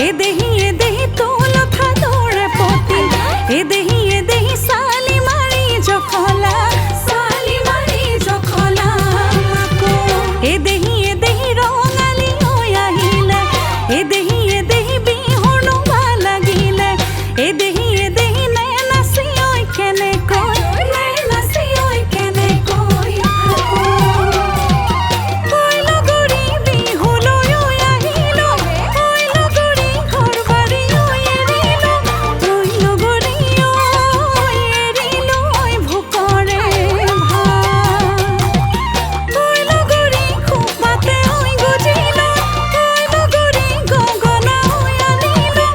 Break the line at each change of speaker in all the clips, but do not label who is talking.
এ দেহি তোল থাদরে পতি এ দেহি সালি মারি জখলা এ দেহি রঙালি ওই আহিলে এ দেহি বিহুনো ভাল লাগিলে এ দেহি নে নাচি ওই কেনেকৈ ওই লগৰী বিহুলৈ ওই আহিলো ওই লগৰী ঘৰ বাৰী ওই এৰিলো ওই লগৰী ওই এৰিলো ওই ভোকৰে ভাত ওই লগৰী খুব মাতে ওই গুজিলো ওই লগৰী গগনা ওই আনিলো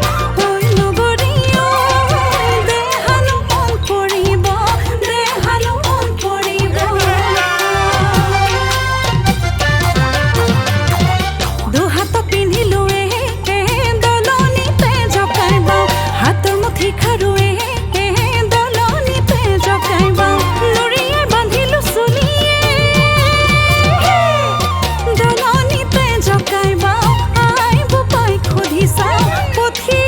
ওই লগৰী ওই দেহানো মন পৰিব দুহাত পিন্ধিলো দলনিতে জকাইবা হাতৰ মুঠি খাৰুৱে দলনিতে জকাইবা নুৰিয়ে বান্ধিলো চুলিয়ে দলনিতে জকাইবা আই বোপাই সুধি চাওঁ পুথি